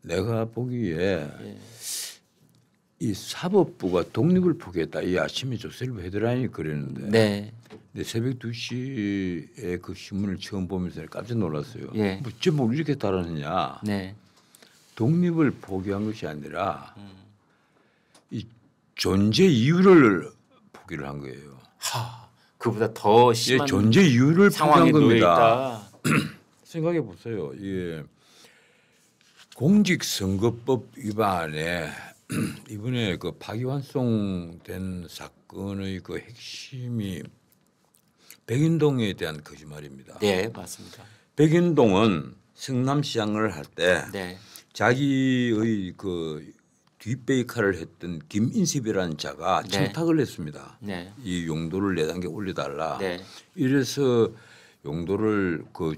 내가 보기에 예. 이 사법부가 독립을 포기했다. 이 아침에 조셀브 헤드라인이 그랬는데 네. 내 새벽 2시에 그 신문을 처음 보면서 깜짝 놀랐어요. 예. 뭐 제목을 이렇게 달았느냐. 네. 독립을 포기한 것이 아니라 이 존재 이유를 포기를 한 거예요. 하, 그보다 더 예, 심한 존재 이유를 상황에 포기한 놓여 겁니다. 있다. 생각해 보세요. 예. 공직선거법 위반에 이번에 그 파기환송된 사건의 그 핵심이 백인동에 대한 거짓말입니다. 네, 맞습니다. 백인동은 성남시장을 할 때 네. 자기의 그 뒷배이카를 했던 김인섭이라는 자가 네. 청탁을 했습니다. 네. 이 용도를 4단계 올려달라. 네. 이래서 용도를 그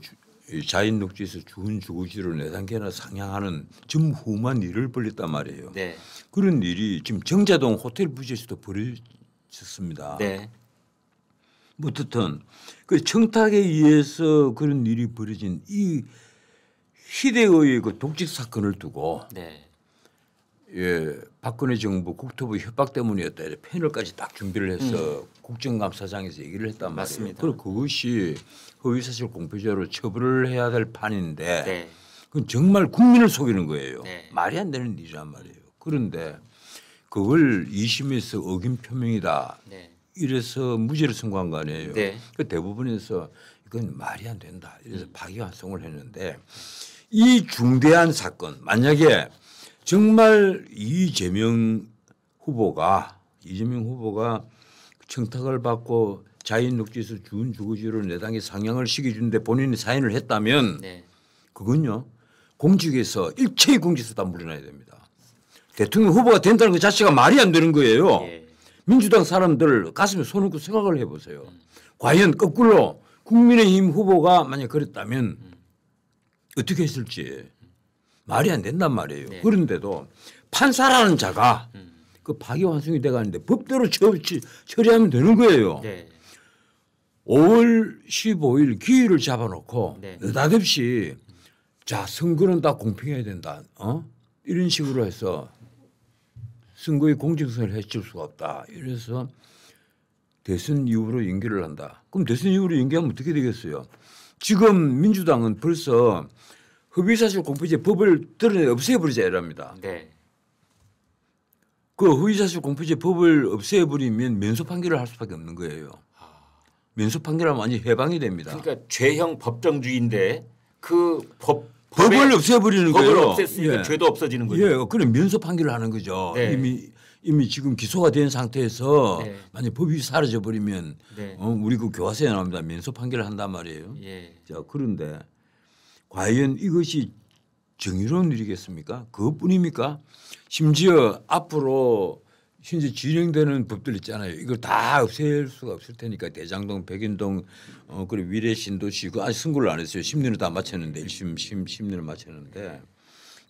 자인녹지에서 주은 주거지로 4단계나 상향하는 전무후무한 일을 벌였단 말이에요. 네. 그런 일이 지금 정자동 호텔 부지에서도 벌어졌습니다. 네. 뭐 어떻든 그 청탁에 의해서 그런 일이 벌어진 이 희대의 그 독직 사건을 두고 네. 예, 박근혜 정부 국토부 협박 때문이었다. 이렇게 패널까지 딱 준비를 해서 국정감사장에서 얘기를 했단 말이에요. 맞습니다. 그리고 그것이 허위사실 공표죄로 처벌을 해야 될 판인데 네. 그건 정말 국민을 속이는 거예요. 네. 말이 안 되는 일이란 말이에요. 그런데 그걸 2심에서 어긴 표명이다. 네. 이래서 무죄를 선고한 거 아니에요. 네. 그 대부분에서 이건 말이 안 된다. 이래서 파기환송을 했는데 이 중대한 사건 만약에 정말 이재명 후보가 청탁을 받고 자인녹지에서 주은 주거지로 4단계 상향을 시켜주는데 본인이 사인을 했다면 네. 그건요 공직에서 일체의 공직에서 다 물러나야 됩니다. 대통령 후보가 된다는 것 자체가 말이 안 되는 거예요. 예. 민주당 사람들 가슴에 손 얹고 생각을 해보세요. 과연 거꾸로 국민의힘 후보가 만약 그랬다면 어떻게 했을지 말이 안 된단 말이에요. 네. 그런데도 판사라는 자가 그 파기환송이 돼가는데 법대로 처리하면 되는 거예요. 네. 5월 15일 기일을 잡아놓고 네. 느닷없이 자 선거는 다 공평해야 된다. 이런 식으로 해서 선거의 공정성을 해칠 수가 없다. 이래서 대선 이후로 연기를 한다. 그럼 대선 이후로 연기하면 어떻게 되겠어요? 지금 민주당은 벌써 허위사실 공표죄 법을 드러내 없애버리자 이랍니다. 네. 그 허위사실 공표죄 법을 없애버리면 면소 판결을 할 수밖에 없는 거예요. 면소 판결하면 완전히 해방이 됩니다. 그러니까 죄형 법정주의인데 그 법을 없애버리는 법을 거예요. 없앴으니까 예. 죄도 없어지는 거죠. 예, 그럼 면소 판결을 하는 거죠. 네. 이미 지금 기소가 된 상태에서 네. 만약 법이 사라져 버리면 네. 우리 그 교과서에 나옵니다. 면소 판결을 한단 말이에요. 예. 자 그런데 과연 이것이 정의로운 일이겠습니까? 그것뿐입니까? 심지어 앞으로 현재 진행되는 법들 있잖아요. 이걸 다 없앨 수가 없을 테니까 대장동, 백인동, 그리고 위례 신도시 그 아직 선고를 안 했어요. 10년을 다 마쳤는데 1심, 10년을 마쳤는데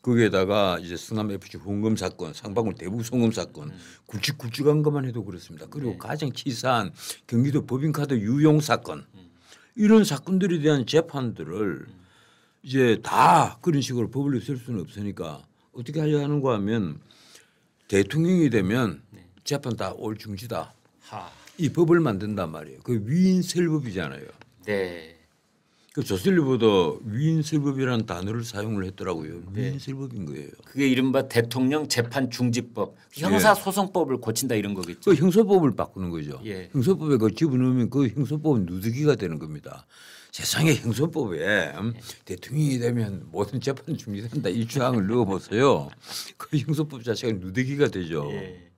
거기에다가 이제 성남 FC 후원금 사건, 상방울 대북 송금 사건, 굵직굵직한 것만 해도 그렇습니다. 그리고 네. 가장 치사한 경기도 법인카드 유용 사건 이런 사건들에 대한 재판들을 이제 다 그런 식으로 법을 없앨 수는 없으니까 어떻게 하려 하는가 하면 대통령이 되면 재판 다 올 중지다. 하. 이 법을 만든단 말이에요. 그 위인설법이잖아요. 네. 그 조선일보도 위인설법이라는 단어를 사용을 했더라고요. 네. 위인설법인 거예요. 그게 이른바 대통령 재판 중지법, 형사소송법을 고친다 이런 거겠죠. 그 형소법을 바꾸는 거죠. 예. 형소법에 그 집어넣으면 그 형소법은 누더기가 되는 겁니다. 세상에 형소법에 대통령이 되면 모든 재판 중지된다 이 주항을 넣어보세요. 그 형소법 자체가 누더기가 되죠. 예.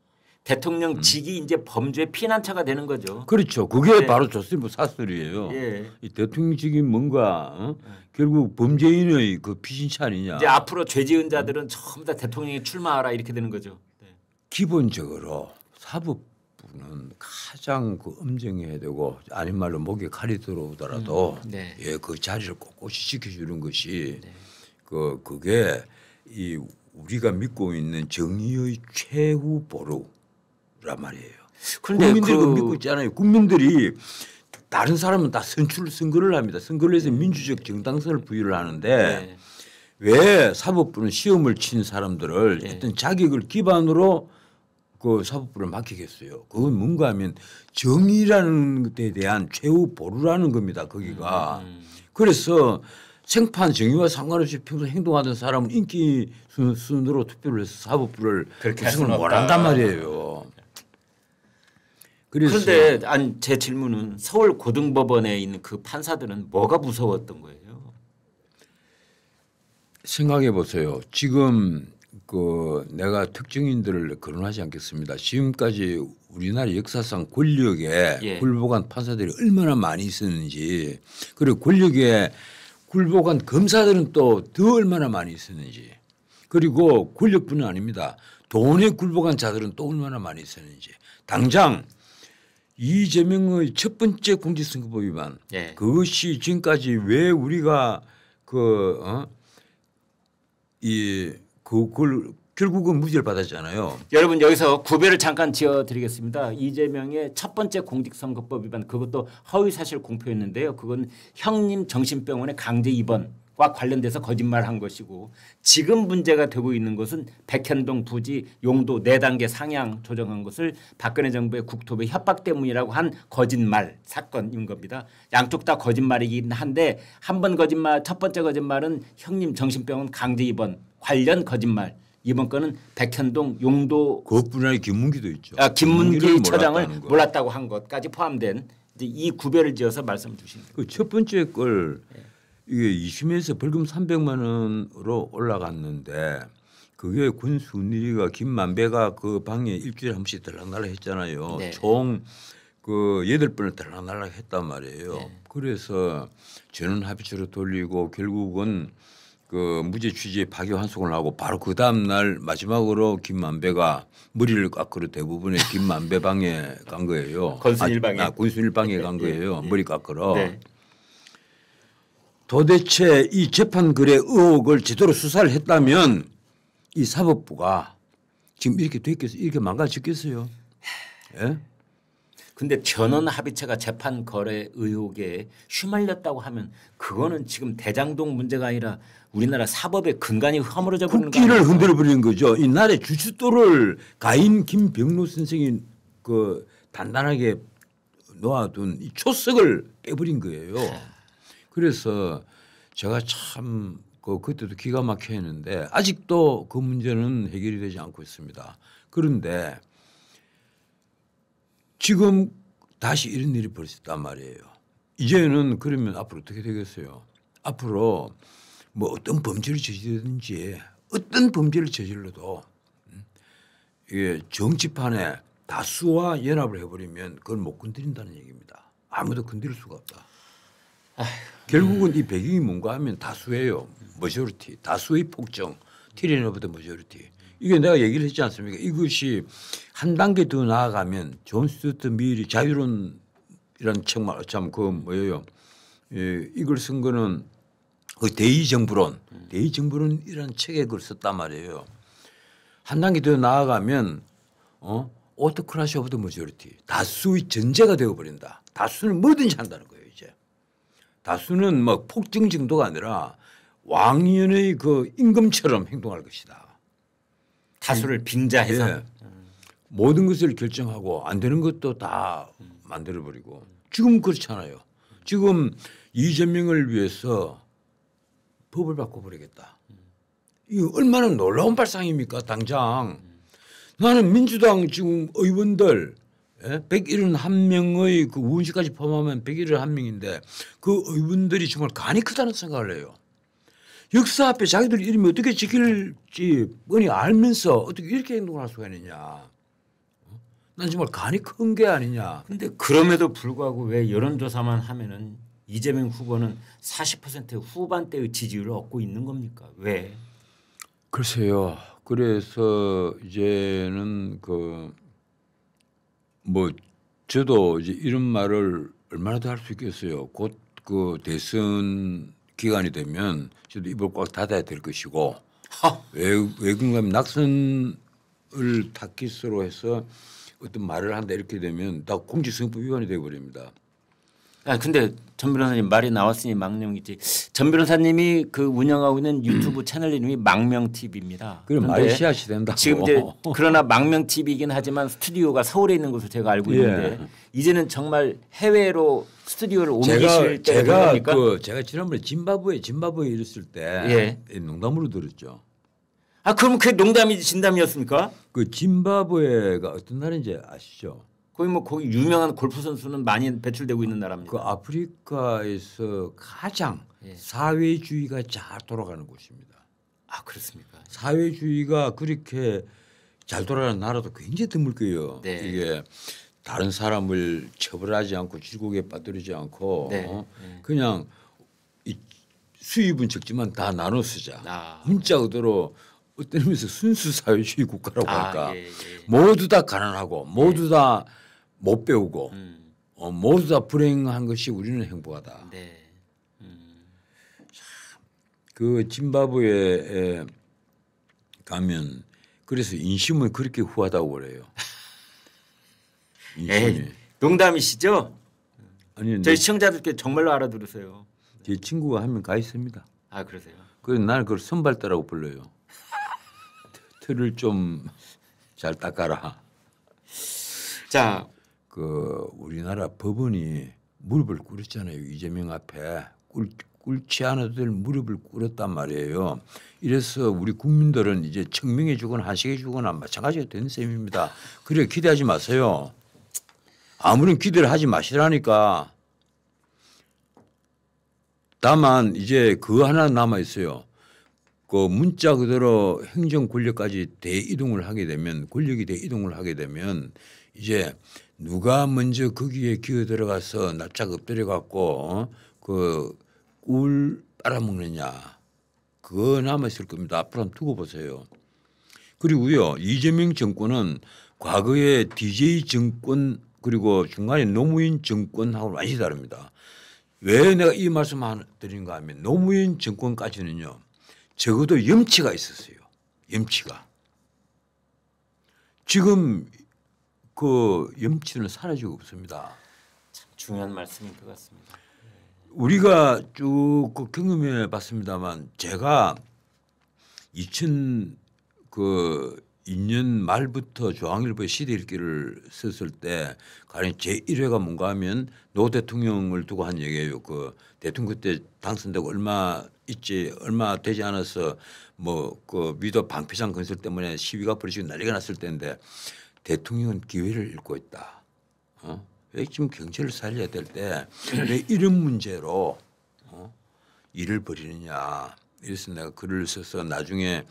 대통령직이 이제 범죄 피난처가 되는 거죠. 그렇죠. 그게 네. 바로 조선일보 사설이에요. 예. 이 대통령직이 뭔가 결국 범죄인의 그 피신차 아니냐. 이제 앞으로 죄 지은 자들은 전부 다 대통령이 출마하라 이렇게 되는 거죠. 네. 기본적으로 사법부는 가장 그 엄정해야 되고 아닌 말로 목에 칼이 들어오더라도 네. 예, 그 자리를 꼿꼿이 지켜주는 것이 네. 그게 이 우리가 믿고 있는 정의의 최후 보루란 말이에요. 그런데 국민들이 그 믿고 있잖아요. 국민들이 다른 사람은 다 선거를 합니다. 선거를 해서 민주적 정당성을 부여를 하는데 네. 왜 사법부는 시험을 친 사람들을 예. 어떤 자격을 기반으로 그 사법부를 맡기겠어요. 그건 뭔가 하면 정의라는 것에 대한 최후 보루라는 겁니다. 거기가. 그래서 생판 정의와 상관없이 평소 행동하던 사람은 인기 순으로 투표를 해서 사법부를 그렇게 할 구성을 수는 못 없다. 한단 말이에요. 그래서 그런데 제 질문은 서울 고등법원에 있는 그 판사들은 뭐가 무서웠던 거예요? 생각해 보세요. 지금 그 내가 특정인들을 거론하지 않겠습니다. 지금까지 우리나라 역사상 권력에 예. 굴복한 판사들이 얼마나 많이 있었는지, 그리고 권력에 굴복한 검사들은 또 더 얼마나 많이 있었는지, 그리고 권력뿐은 아닙니다. 돈에 굴복한 자들은 또 얼마나 많이 있었는지. 당장 이재명의 첫 번째 공직선거법 위반, 예. 그것이 지금까지 왜 우리가 그걸 결국은 무죄를 받았잖아요. 여러분 여기서 구별을 잠깐 지어드리겠습니다. 이재명의 첫 번째 공직선거법 위반 그것도 허위사실 공표였는데요. 그건 형님 정신병원에 강제 입원과 관련돼서 거짓말한 것이고 지금 문제가 되고 있는 것은 백현동 부지 용도 4단계 상향 조정한 것을 박근혜 정부의 국토부 협박 때문이라고 한 거짓말 사건인 겁니다. 양쪽 다 거짓말이긴 한데 한 번 거짓말 첫 번째 거짓말은 형님 정신병원 강제 입원 관련 거짓말. 이번 건은 백현동 용도 그것뿐 아니라 김문기도 있죠. 김문기 처장을 몰랐다는 거. 몰랐다고 한 것까지 포함된 이제 이 구별을 지어서 말씀 주신 거예요. 그 첫 번째 걸 이게 2심에서 벌금 300만 원으로 올라갔는데 그게 군수은리가 김만배가 그 방에 일주일에 한 번씩 들락날락 했잖아요. 네. 총 그 8번을 들락날락 했단 말이에요. 네. 그래서 전원 합의체로 돌리고 결국은 그 무죄 취지에 파기환송을 하고 바로 그 다음 날 마지막으로 김만배가 머리를 깎으러 대부분의 김만배 방에 간 거예요. 권순일 방에. 권순일 방에 간 거예요. 머리 깎으러. 네. 도대체 이 재판 거래 의혹을 제대로 수사를 했다면 이 사법부가 지금 이렇게 됐겠어요? 이렇게 망가졌겠어요? 예? 근데 전원 합의체가 재판 거래 의혹에 휘말렸다고 하면 그거는 지금 대장동 문제가 아니라 우리나라 사법의 근간이 허물어져 버리는 거 국기를 아닙니까? 흔들어 버리는 거죠. 이 나라의 주춧돌을 가인 김병로 선생이 그 단단하게 놓아둔 이 초석을 빼버린 거예요. 그래서 제가 참 그때도 기가 막혀 했는데 아직도 그 문제는 해결이 되지 않고 있습니다. 그런데 지금 다시 이런 일이 벌어졌단 말이에요. 이제는 그러면 앞으로 어떻게 되겠어요? 앞으로 뭐 어떤 범죄를 저지르든지 어떤 범죄를 저질러도 이게 정치판에 다수와 연합을 해버리면 그걸 못 건드린다는 얘기입니다. 아무도 건드릴 수가 없다. 결국은 이 배경이 뭔가 하면 다수예요. 머저리티, 다수의 폭정, 티라니 오브 더 머저리티. 이게 내가 얘기를 했지 않습니까? 이것이 한 단계 더 나아가면 존 스튜어트 밀이 자유론이라는 책만 참 그 뭐예요? 이걸 쓴 거는 그 대의정부론이라는 책에 그걸 썼단 말이에요. 한 단계 더 나아가면 오토크라시 오브 더 머저리티, 다수의 전제가 되어버린다. 다수는 뭐든지 한다는 거예요. 이제 다수는 막 폭정 정도가 아니라 왕년의 그 임금처럼 행동할 것이다. 다수를 빙자해서 예. 모든 것을 결정하고 안 되는 것도 다 만들어버리고 지금 그렇잖아요. 지금 이재명을 위해서 법을 바꿔버리겠다. 이거 얼마나 놀라운 발상입니까? 당장 나는 민주당 지금 의원들 171명의 그 의원실까지 포함하면 171명인데 그 의원들이 정말 간이 크다는 생각을 해요. 역사 앞에 자기들 이름이 어떻게 지킬지 뻔히 알면서 어떻게 이렇게 행동을 할 수가 있느냐. 난 정말 간이 큰 게 아니냐. 근데 그럼에도 불구하고 왜 여론조사만 하면은 이재명 후보는 40% 후반대의 지지율을 얻고 있는 겁니까? 왜? 글쎄요. 그래서 이제는 뭐 저도 이제 이런 말을 얼마나 더 할 수 있겠어요. 곧 그 대선 기간이 되면 저도 입을 꽉 닫아야 될 것이고 왜 그런가 하면 낙선을 타깃으로 해서 어떤 말을 한다 이렇게 되면 다 공직선거법 위반이 되어버립니다. 아 근데 전 변호사님 말이 나왔으니 망명이지. 전 변호사님이 그 운영하고 있는 유튜브 채널 이름이 망명 TV입니다. 그럼 말씨앗이 된다고. 지금 이제 그러나 망명 TV이긴 하지만 스튜디오가 서울에 있는 것으로 제가 알고 있는데 이제는 정말 해외로 스튜디오를 옮기실 때가 됩니까? 제가 지난번에 짐바브웨에 있었을 때 농담으로 들었죠. 아 그럼 그게 농담이지 진담이었습니까? 그 짐바브웨가 어떤 나라인지 아시죠? 거기 유명한 골프 선수는 많이 배출되고 있는 나라입니다. 그 아프리카에서 가장 사회주의가 잘 돌아가는 곳입니다. 아 그렇습니까? 사회주의가 그렇게 잘 돌아가는 나라도 굉장히 드물 거예요. 네. 이게 다른 사람을 처벌하지 않고 질곡에 빠뜨리지 않고 그냥 이 수입은 적지만 다 나눠 쓰자. 문자 그대로 어떤 의미에서 순수 사회주의 국가라고 할까. 모두 다 가난하고 모두 다 못 배우고 모두 다 불행한 것이 우리는 행복하다. 그 짐바브웨에 가면 그래서 인심은 그렇게 후하다고 그래요. 농담이시죠? 아니 저희 시청자들께 정말로 알아들으세요. 제 친구가 한 명 가 있습니다. 아 그러세요? 그래서 나는 그걸 선발대라고 불러요. 틀을 좀 잘 닦아라. 자, 그 우리나라 법원이 무릎을 꿇었잖아요. 이재명 앞에 꿇지 않아도 될 무릎을 꿇었단 말이에요. 이래서 우리 국민들은 이제 청명해 주거나 한식해 주거나 마찬가지가 된 셈입니다. 그래 기대하지 마세요. 아무런 기대를 하지 마시라니까. 다만 이제 그거 하나 남아 있어요. 그 문자 그대로 행정 권력까지 대이동을 하게 되면 권력이 대이동을 하게 되면 이제 누가 먼저 거기에 기어 들어가서 납작 엎드려 갖고 그 꿀 빨아먹느냐 그거 남아 있을 겁니다. 앞으로 한번 두고 보세요. 그리고요 이재명 정권은 과거에 DJ 정권 그리고 중간에 노무현 정권하고 완전히 다릅니다. 왜 내가 이 말씀을 드리는가 하면 노무현 정권까지는요. 적어도 염치가 있었어요. 염치가. 지금 그 염치는 사라지고 없습니다. 참 중요한 말씀인 것 같습니다. 우리가 쭉 그 경험해 봤습니다만 제가 2002년 말부터 중앙일보에 시대일기를 썼을 때 가령 제1회가 뭔가 하면 노 대통령을 두고 한 얘기예요. 그 대통령 그때 당선되고 얼마 되지 않아서 뭐 그 미도 방패장 건설 때문에 시위가 벌어지고 난리가 났을 때인데 대통령은 기회를 잃고 있다. 왜 지금 경제를 살려야 될 때 왜 이런 문제로 일을 벌이느냐. 이래서 내가 글을 써서 나중에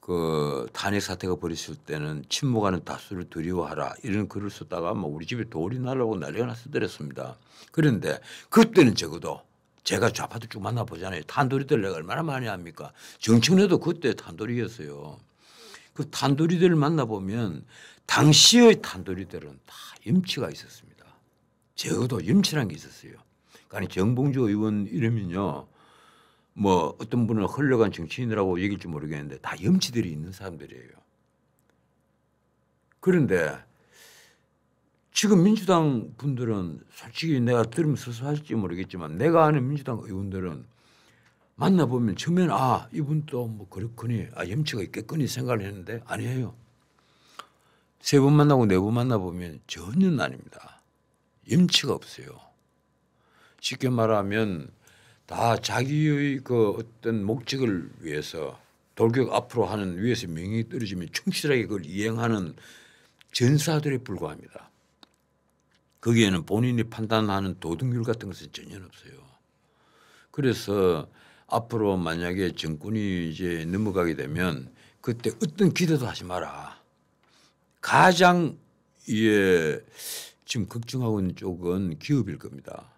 그 탄핵 사태가 벌어졌을 때는 침묵하는 다수를 두려워하라 이런 글을 썼다가 뭐 우리 집에 돌이 날라오고 난리가 났었더랬습니다. 그런데 그때는 적어도 제가 좌파도 쭉 만나보잖아요. 탄도리들 내가 얼마나 많이 합니까? 정청래도 그때 탄도리였어요. 그 탄도리들을 만나보면 당시의 탄도리들은 다 염치가 있었습니다. 적어도 염치라는 게 있었어요. 그러니까 정봉주 의원 이러면요. 뭐 어떤 분은 흘러간 정치인이라고 얘기할지 모르겠는데 다 염치들이 있는 사람들이에요. 그런데 지금 민주당 분들은 솔직히 내가 들으면 서서할지 모르겠지만 내가 아는 민주당 의원들은 만나보면 처음에는 아 이분도 뭐 그렇거니 염치가 있겠거니 생각을 했는데 아니에요. 3번 만나고 4번 만나보면 전혀 아닙니다. 염치가 없어요. 쉽게 말하면 다 자기의 그 어떤 목적을 위해서 돌격 앞으로 하는 위에서 명령이 떨어지면 충실하게 그걸 이행하는 전사들에 불과합니다. 거기에는 본인이 판단하는 도덕률 같은 것은 전혀 없어요. 그래서 앞으로 만약에 정권이 이제 넘어가게 되면 그때 어떤 기대도 하지 마라. 가장 지금 걱정하고 있는 쪽은 기업일 겁니다.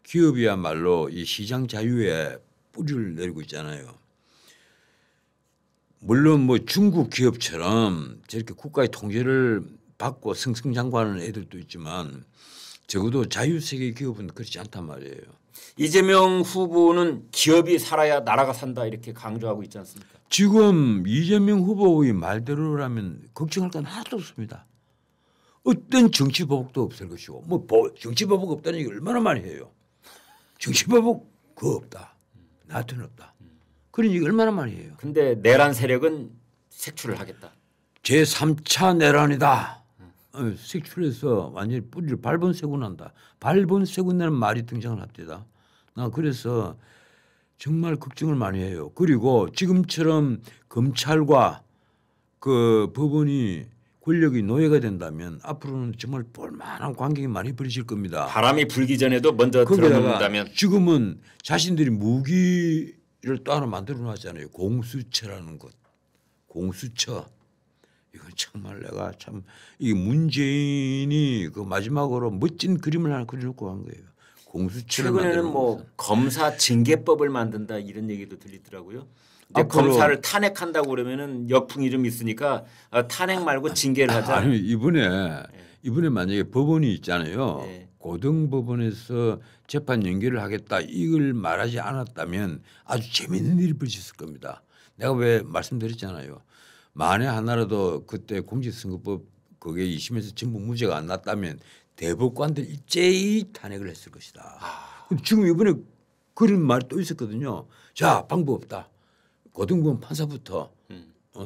기업이야말로 이 시장 자유에 뿌리를 내리고 있잖아요. 물론 뭐 중국 기업처럼 저렇게 국가의 통제를 받고 승승장구하는 애들도 있지만 적어도 자유세계 기업은 그렇지 않단 말이에요. 이재명 후보는 기업이 살아야 나라가 산다 이렇게 강조하고 있지 않습니까? 지금 이재명 후보의 말대로라면 걱정할 건 하나도 없습니다. 어떤 정치보복도 없을 것이고 뭐 정치보복 없다는 얘기 얼마나 많이 해요. 정치보복 그거 없다. 나한테는 없다. 그런 얘기 얼마나 많이 해요. 근데 내란 세력은 색출을 하겠다. 제3차 내란이다. 색출해서 완전히 뿌리를 발본세고 난다. 발본세고 나는 말이 등장을 합니다. 나 그래서 정말 걱정을 많이 해요. 그리고 지금처럼 검찰과 그 법원이 권력이 노예가 된다면 앞으로는 정말 볼만한 관계가 많이 벌어질 겁니다. 바람이 불기 전에도 먼저 거기다가 들어놓는다면 지금은 자신들이 무기를 또 하나 만들어 놨잖아요. 공수처라는 것. 공수처. 이건 정말 내가 참 이 문재인이 그 마지막으로 멋진 그림을 하나 그려놓고 간 거예요. 공수처를 최근에는 뭐 만들어 검사 징계법을 만든다 이런 얘기도 들리더라고요. 근데 앞으로- 검사를 탄핵한다고 그러면은 역풍이 좀 있으니까 탄핵 말고 징계를 하자. 아니 이번에 만약에 법원이 있잖아요. 네. 고등법원에서 재판 연결을 하겠다 이걸 말하지 않았다면 아주 재미있는 일이 벌어졌을 겁니다. 내가 왜 말씀드렸잖아요. 만에 하나라도 그때 공직선거법 그게 2심에서 전부 무죄가 안 났다면 대법관들 일제히 탄핵을 했을 것이다. 지금 이번에 그런 말이 또 있었거든요. 자 방법 없다. 고등법원 판사부터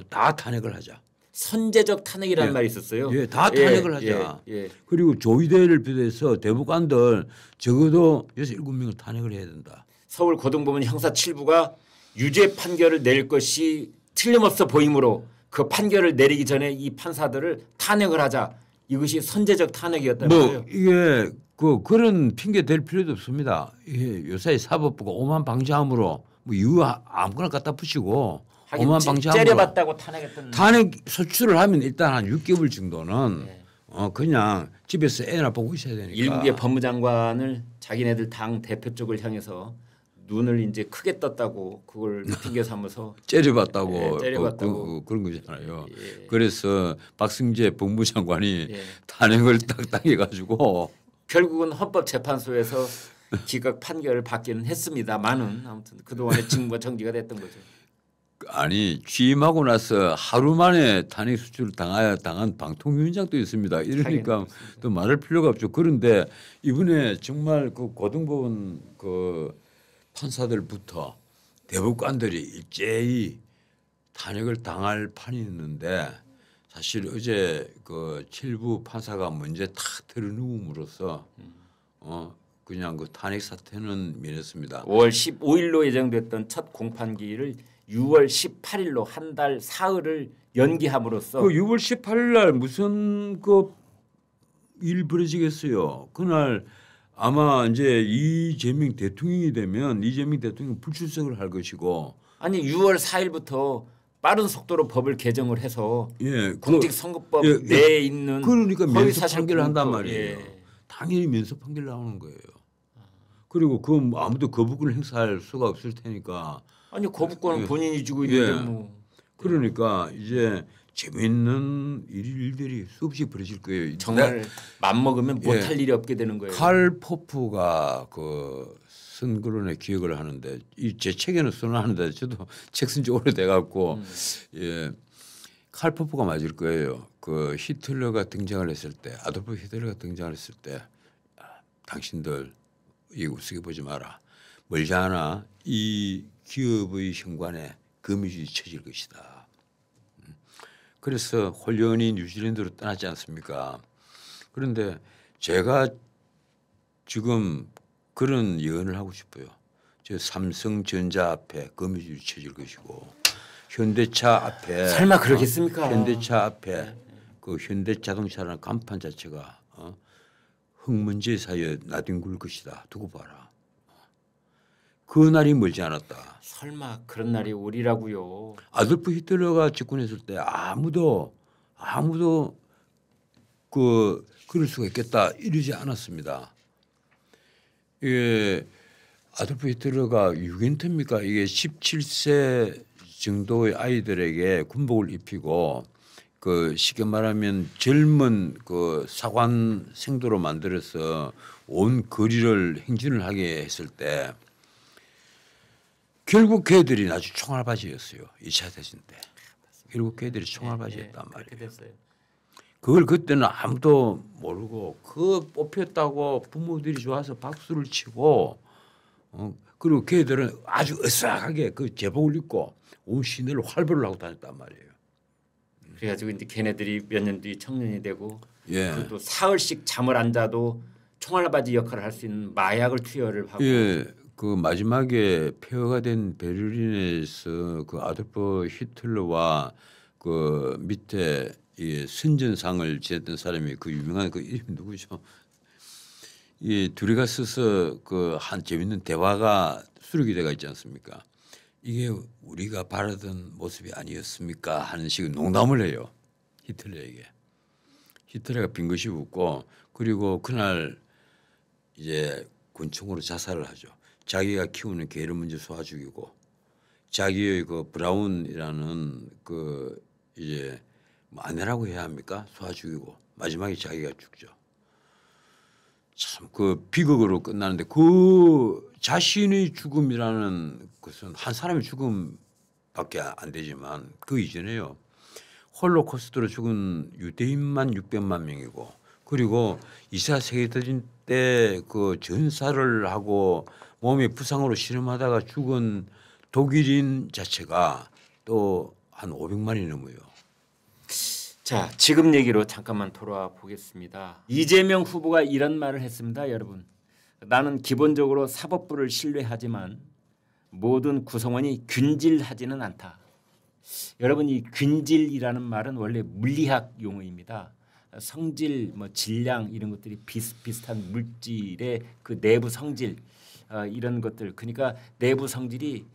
다 탄핵을 하자. 선제적 탄핵이라는 예. 말이 있었어요. 예, 다 탄핵을 하자. 예. 그리고 조희대를 비롯해서 대법관들 적어도 6, 7명을 탄핵을 해야 된다. 서울 고등법원 형사 7부가 유죄 판결을 낼 것이 틀림없어 보이므로 그 판결을 내리기 전에 이 판사들을 탄핵을 하자. 이것이 선제적 탄핵이었다는 뭐 거예요. 이게 그런 핑계 댈 필요도 없습니다. 이게 요새 사법부가 오만 방지함으로 뭐 이유 아무거나 갖다 붙이고 하긴 오만 방지함으로 째려봤다고 탄핵했던. 탄핵 소추를 하면 일단 한 6개월 정도는 네. 그냥 집에서 애나 보고 있어야 되니까. 일국의 법무장관을 자기네들 당 대표 쪽을 향해서 눈을 이제 크게 떴다고 그걸 핑계 삼아서 째려봤다고 예, 째려봤다고. 그런 거잖아요. 예. 그래서 박승재 법무장관이 예. 탄핵을 딱 당해가지고 결국은 헌법재판소에서 기각 판결을 받기는 했습니다만은 아무튼 그동안의 직무가 정지가 됐던 거죠. 아니 취임하고 나서 하루 만에 탄핵 수출을 당한 방통위원장도 있습니다. 이러니까 또 말할 필요가 없죠. 그런데 이번에 정말 그 고등법원 그 판사들부터 대법관들이 일제히 탄핵을 당할 판이 있는데 사실 어제 그 7부 판사가 문제 탁 털어놓음으로써 그냥 그 탄핵 사태는 면했습니다. 5월 15일로 예정됐던 첫 공판기일을 6월 18일로 한 달 사흘을 연기함으로써 그 6월 18일 날 무슨 그 일 벌어지겠어요. 그날 아마 이제 이재명 대통령이 되면 이재명 대통령 불출석을 할 것이고 아니 6월 4일부터 빠른 속도로 법을 개정을 해서 예, 공직선거법 예, 내에 있는 그러니까 면접 허위사실 판결을 한단 공표, 말이에요. 예. 당연히 면접 판결 나오는 거예요. 그리고 그 아무도 거부권을 행사할 수가 없을 테니까 아니 거부권은 예. 본인이 주고 있는데 예. 뭐 그러니까 이제 재미있는 일들이 수없이 벌어질 거예요. 정말 맘먹으면 못할 예. 일이 없게 되는 거예요. 칼 포프가 그 선거론에 기억을 하는데 이 제 책에는 써놨는데 저도 책 쓴 지 오래돼 갖고 예. 칼 포프가 맞을 거예요. 그 히틀러가 등장을 했을 때 아돌프 히틀러가 등장을 했을 때 당신들 이 우습게 보지 마라. 멀지 않아 이 기업의 현관에 거미줄이 쳐질 것이다. 그래서 홀연히 뉴질랜드로 떠나지 않습니까? 그런데 제가 지금 그런 예언을 하고 싶어요. 저 삼성전자 앞에 거미줄이 쳐질 것이고 현대차 앞에 설마 그러겠습니까? 현대차 앞에 그 현대자동차라는 간판 자체가 흙먼지 사이에 나뒹굴 것이다. 두고 봐라. 그 날이 멀지 않았다. 설마 그런 날이 오리라고요. 아돌프 히틀러가 집권했을 때 아무도 그럴 수가 있겠다 이러지 않았습니다. 이게 아돌프 히틀러가 유겐트입니까? 이게 17세 정도의 아이들에게 군복을 입히고 그 쉽게 말하면 젊은 그 사관 생도로 만들어서 온 거리를 행진을 하게 했을 때 결국 걔들이 나중에 총알바지였어요. 2차 대전 때. 결국 걔들이 총알바지였단 말이에요. 그렇게 됐어요. 그걸 그때는 아무도 모르고 그 뽑혔다고 부모들이 좋아서 박수를 치고 그리고 걔들은 아주 으스하게 그 제복을 입고 온 시내를 활보를 하고 다녔단 말이에요. 그래가지고 이제 걔네들이 몇 년 뒤 청년이 되고 예. 그또 사흘씩 잠을 안 자도 총알바지 역할을 할 수 있는 마약을 투여를 하고 예. 그 마지막에 폐허가 된 베를린에서 그 아돌프 히틀러와 그 밑에 이 선전상을 지냈던 사람이 그 유명한 그 이름이 누구죠? 이 둘이 가서서 그 한 재밌는 대화가 수르기대가 있지 않습니까? 이게 우리가 바라던 모습이 아니었습니까? 하는 식의 농담을 해요. 히틀러에게. 히틀러가 빙긋이 웃고 그리고 그날 이제 권총으로 자살을 하죠. 자기가 키우는 개를 먼저 쏘아 죽이고 자기의 그 브라운이라는 그 이제 뭐 아내라고 해야 합니까? 쏘아 죽이고 마지막에 자기가 죽죠. 참 그 비극으로 끝나는데 그 자신의 죽음이라는 것은 한 사람의 죽음밖에 안 되지만 그 이전에요. 홀로코스트로 죽은 유대인만 600만 명이고 그리고 2차 세계대전 때 그 전사를 하고 몸에 부상으로 실험하다가 죽은 독일인 자체가 또 한 500만이 넘어요. 자, 지금 얘기로 잠깐만 돌아와 보겠습니다. 이재명 후보가 이런 말을 했습니다, 여러분. 나는 기본적으로 사법부를 신뢰하지만 모든 구성원이 균질하지는 않다. 여러분 이 균질이라는 말은 원래 물리학 용어입니다. 성질, 뭐 질량 이런 것들이 비슷비슷한 물질의 그 내부 성질 이런 것들. 그러니까 내부 성질이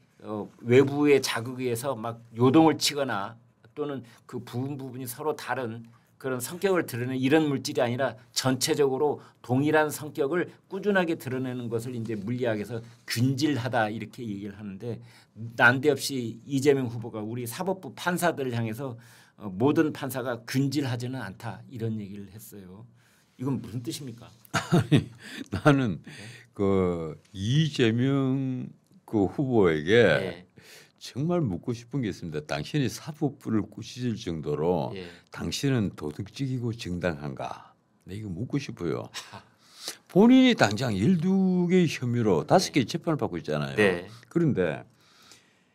외부의 자극에 의해서 막 요동을 치거나 또는 그 부분이 서로 다른 그런 성격을 드러내는 이런 물질이 아니라 전체적으로 동일한 성격을 꾸준하게 드러내는 것을 이제 물리학에서 균질하다 이렇게 얘기를 하는데 난데없이 이재명 후보가 우리 사법부 판사들을 향해서 모든 판사가 균질하지는 않다 이런 얘기를 했어요. 이건 무슨 뜻입니까? 나는 그 이재명 그 후보에게 예. 정말 묻고 싶은 게 있습니다. 당신이 사법부를 꾸짖을 정도로 예. 당신은 도덕적이고 정당한가? 네, 이거 묻고 싶어요. 본인이 당장 12개의 혐의로 5개의 재판을 받고 있잖아요. 네. 그런데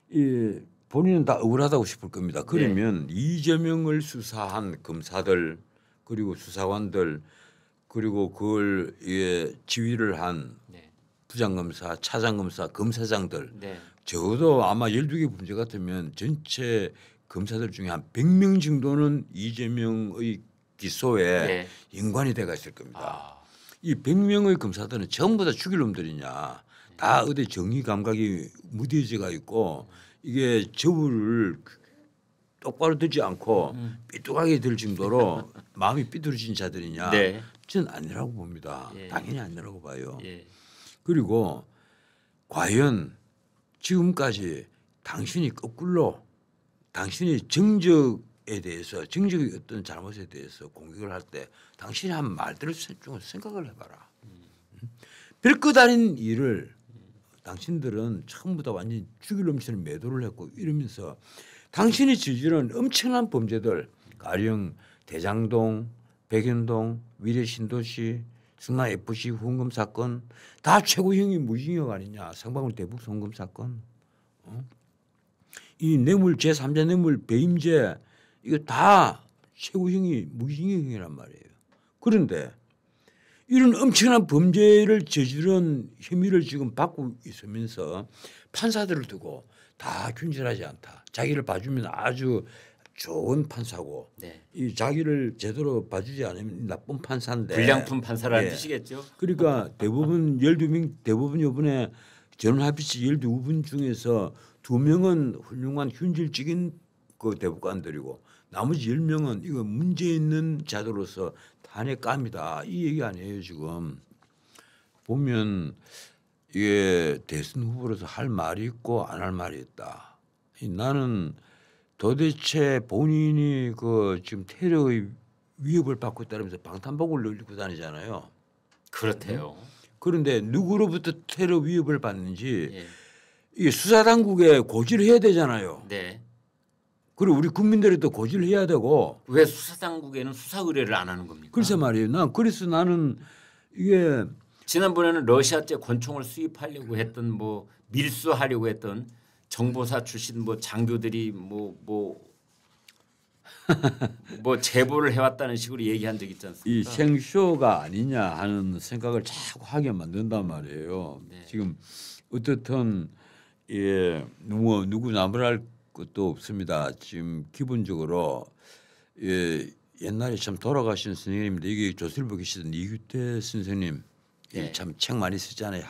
이 본인은 다 억울하다고 싶을 겁니다. 그러면 이재명을 수사한 검사들 그리고 수사관들 그리고 그걸 지휘를 한 네. 부장검사, 차장검사, 검사장들 네. 적어도 아마 12개 문제 같으면 전체 검사들 중에 한 100명 정도는 이재명의 기소에 네. 연관이 돼가 있을 겁니다. 아. 이 100명의 검사들은 전부 다 죽일 놈들이냐. 다 어디 정의 감각이 무뎌져가 있고 이게 저울을 똑바로 들지 않고 삐뚤하게 들 정도로 마음이 삐뚤어진 자들이냐. 네. 저는 아니라고 봅니다. 예. 당연히 아니라고 봐요. 예. 그리고 과연 지금까지 당신이 거꾸로 당신이 정적에 대해서 정적의 어떤 잘못에 대해서 공격을 할 때 당신이 한 말들을 좀 생각을 해봐라. 별것 아닌 일을 당신들은 처음부터 완전히 죽일 놈처럼 매도를 했고 이러면서 당신이 저지른 엄청난 범죄들 가령 대장동, 백현동, 위례신도시, 성남 FC 후원금 사건 다 최고형이 무징역 아니냐. 상방울 대북 송금 사건. 이 뇌물 제3자 뇌물 배임죄 이거 다 최고형이 무징역이란 말이에요. 그런데 이런 엄청난 범죄를 저지른 혐의를 지금 받고 있으면서 판사들을 두고 다 균질하지 않다. 자기를 봐주면 아주 좋은 판사고 네. 이 자기를 제대로 봐주지 않으면 나쁜 판사인데 불량품 판사라는 예. 뜻이겠죠. 그러니까 대부분 12명 대부분 이번에 전원합의체 12분 중에서 2명은 훌륭한 균질적인 그 대법관들이고 나머지 10명은 이거 문제 있는 자들로서 탄핵감이다 이 얘기 아니에요 지금. 보면 이게 대선 후보로서 할 말이 있고 안 할 말이 있다. 나는 도대체 본인이 그 지금 테러의 위협을 받고 있다면서 방탄복을 입고 다니잖아요. 그렇대요. 그런데 누구로부터 테러 위협을 받는지 예. 이게 수사 당국에 고지를 해야 되잖아요. 네. 그리고 우리 국민들이 또 고지를 해야 되고. 왜 수사당국에는 수사 의뢰를 안 하는 겁니까? 글쎄 말이에요. 그래서 나는 이게 지난번에는 러시아제 권총을 수입하려고 했던 뭐 밀수하려고 했던 정보사 출신 뭐 장교들이 뭐 제보를 해왔다는 식으로 얘기한 적 있지 않습니까? 이 생쇼가 아니냐 하는 생각을 자꾸 하게 만든단 말이에요. 네. 지금 어떻든 예, 누구 나무랄 것도 없습니다. 지금 기본적으로 예, 옛날에 참 돌아가신 선생님인데 이게 조선일보 계시던 이규태 선생님 네. 참 책 많이 쓰잖아요.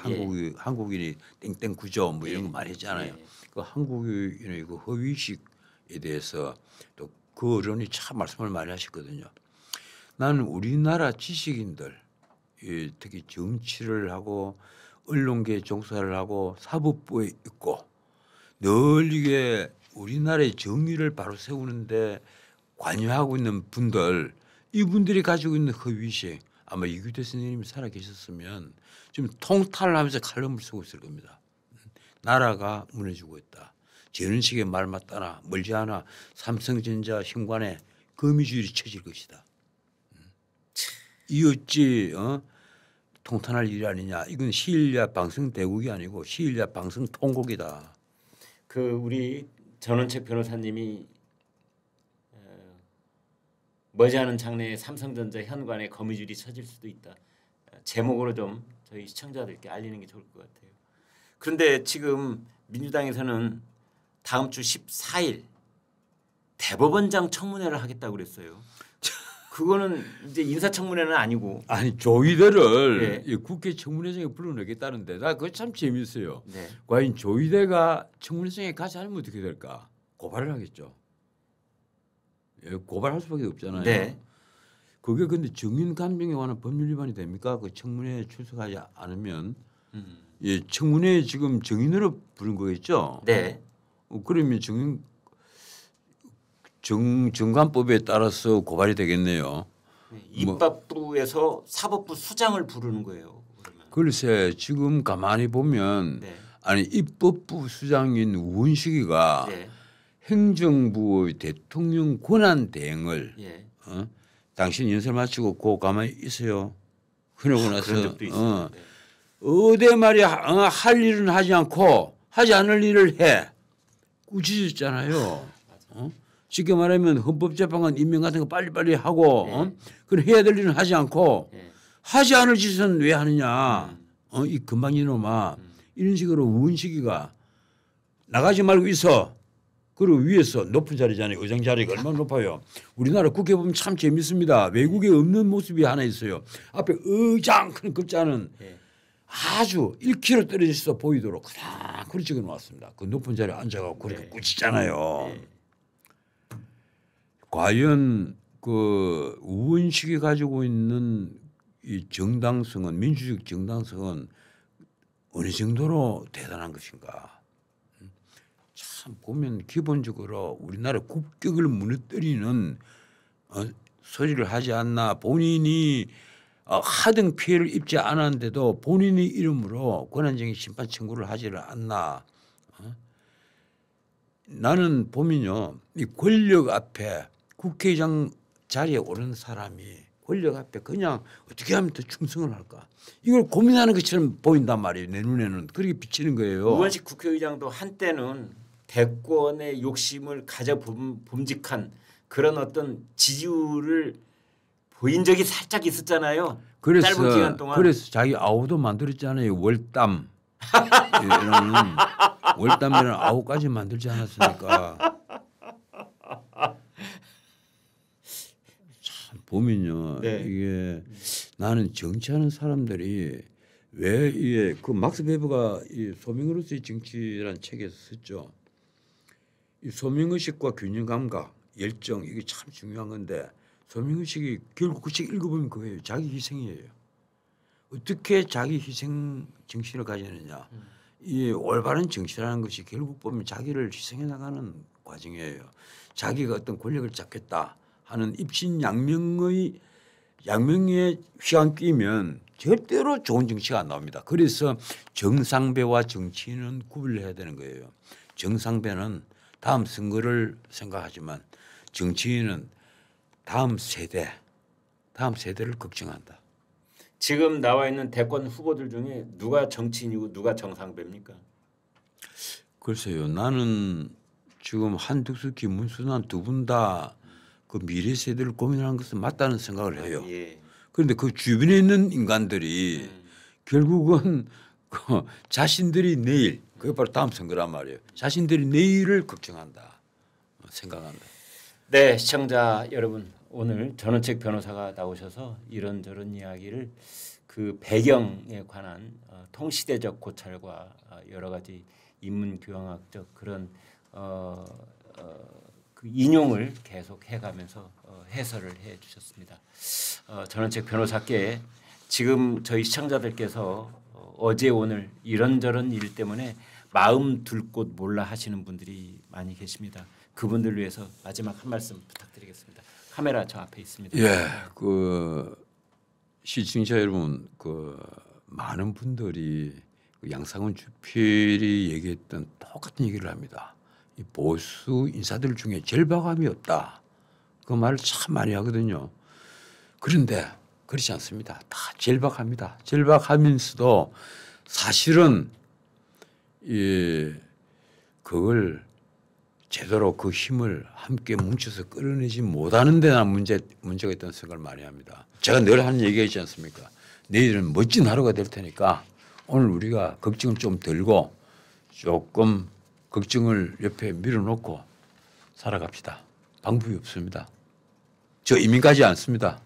한국인이 땡땡 구조 뭐 이런 거 많이 했잖아요. 그 한국인의 그 허위식에 대해서 또 그 어른이 참 말씀을 많이 하셨거든요. 나는 우리나라 지식인들 특히 정치를 하고 언론계 종사를 하고 사법부에 있고 늘 이게 우리나라의 정의를 바로 세우는데 관여하고 있는 분들 이분들이 가지고 있는 허위식 아마 이규태 선생님이 살아 계셨으면 지금 통탄을 하면서 칼럼을 쓰고 있을 겁니다. 나라가 무너지고 있다. 저런 식의 말 맞다나 멀지 않아 삼성전자 현관에 거미줄이 쳐질 것이다. 이 어찌 통탄할 일이 아니냐. 이건 시일야 방송 대국이 아니고 시일야 방송 통곡이다. 그 우리 전원책 변호사님이 머지않은 장래에 삼성전자 현관에 거미줄이 쳐질 수도 있다. 제목으로 좀 저희 시청자들께 알리는 게 좋을 것 같아요. 그런데 지금 민주당에서는 다음 주 14일 대법원장 청문회를 하겠다고 그랬어요. 그거는 이제 인사청문회는 아니고 아니 조이대를 네. 이 국회 청문회장에 불러내겠다는데 나 그거 참 재밌어요. 네. 과연 조이대가 청문회장에 가지 않으면 어떻게 될까? 고발을 하겠죠. 예, 고발할 수밖에 없잖아요. 네. 그게 근데 정인 감정에 관한 법률 위반이 됩니까? 그 청문회에 출석하지 않으면 예, 청문회에 지금 정인으로 부른 거겠죠. 네. 그러면 정관법에 따라서 고발이 되겠네요. 입법부에서 사법부 수장을 부르는 거예요. 그러면. 글쎄 지금 가만히 보면 네. 아니 입법부 수장인 우원식이가 네. 행정부의 대통령 권한 대행을 예. 당신 연설 마치고 고 가만히 있어요. 그러고 나서 그런 적도 있어요. 네. 어디 말이야 할 일은 하지 않고 하지 않을 일을 해. 꾸짖었잖아요. 쉽게 말하면 헌법재판관 임명 같은 거 빨리빨리 하고 그럼 해야 될 일은 하지 않고 하지 않을 짓은 왜 하느냐. 이 금방 이놈아. 이런 식으로 우은식이가 나가지 말고 있어. 그리고 위에서 높은 자리잖아요. 의장 자리가 얼마나 높아요. 우리나라 국회 보면 참 재밌습니다. 외국에 없는 모습이 하나 있어요. 앞에 의장 큰 글자는 아주 1km 떨어져서 보이도록 그렇게 적어 놓았습니다. 그 높은 자리에 앉아가고 그렇게 꾸짖잖아요. 과연 그 우원식이 가지고 있는 이 정당성은 민주적 정당성은 어느 정도로 대단한 것인가. 참 보면 기본적으로 우리나라 국격을 무너뜨리는 소리를 하지 않나. 본인이 하등 피해를 입지 않았는데도 본인의 이름으로 권한쟁의 심판 청구를 하지를 않나. 나는 보면요. 이 권력 앞에 국회의장 자리에 오른 사람이 권력 앞에 그냥 어떻게 하면 더 충성을 할까. 이걸 고민하는 것처럼 보인단 말이에요. 내 눈에는. 그렇게 비치는 거예요. 우원식 국회의장도 한때는 대권의 욕심을 가져 봄직한 그런 어떤 지지율을 보인 적이 살짝 있었잖아요. 짧은 기간 동안. 그래서 자기 아우도 만들었잖아요. 월담. 이런 월담이라는 아우까지 만들지 않았습니까? 참 보면요. 네. 이게 나는 정치하는 사람들이 왜 이게 그 막스 베버가 이 소명의식의 정치라는 책에서 썼죠. 이 소명의식과 균형 감각, 열정 이게 참 중요한 건데 소명의식이 결국 그 책 읽어보면 그거예요. 자기 희생이에요. 어떻게 자기 희생 정신을 가지느냐. 이 올바른 정치라는 것이 결국 보면 자기를 희생해 나가는 과정이에요. 자기가 어떤 권력을 잡겠다 하는 입신양명에 휘황끼면 절대로 좋은 정치가 안 나옵니다. 그래서 정상배와 정치인은 구분을 해야 되는 거예요. 정상배는 다음 선거를 생각하지만 정치인은 다음 세대를 걱정한다. 지금 나와 있는 대권 후보들 중에 누가 정치인이고 누가 정상배입니까? 글쎄요. 나는 지금 한덕수, 김문수는 두 분 다 그 미래 세대를 고민하는 것은 맞다는 생각을 해요. 예. 그런데 그 주변에 있는 인간들이 결국은 그 자신들이 내일 그게 바로 다음 선거란 말이에요. 자신들이 내일을 걱정한다. 생각한다. 네, 시청자 여러분, 오늘 전원책 변호사가 나오셔서 이런저런 이야기를 그 배경에 관한 통시대적 고찰과 여러 가지 인문교양학적 그런 그 인용을 계속 해가면서 해설을 해주셨습니다. 전원책 변호사께 지금 저희 시청자들께서 어제 오늘 이런저런 일 때문에 마음 둘 곳 몰라 하시는 분들이 많이 계십니다. 그분들 위해서 마지막 한 말씀 부탁드리겠습니다. 카메라 저 앞에 있습니다. 예, 그 시청자 여러분, 그 많은 분들이 그 양상훈 주필이 얘기했던 똑같은 얘기를 합니다. 이 보수 인사들 중에 절박함이 없다. 그 말을 참 많이 하거든요. 그런데 그렇지 않습니다. 다 절박합니다. 절박하면서도 사실은 그걸 제대로 그 힘을 함께 뭉쳐서 끌어내지 못하는 데나 문제가 있다는 생각을 많이 합니다. 제가 늘 하는 얘기가 있지 않습니까? 내일은 멋진 하루가 될 테니까 오늘 우리가 걱정을 좀 덜고 조금 걱정을 옆에 밀어놓고 살아갑시다. 방법이 없습니다. 저 이민 가지 않습니다.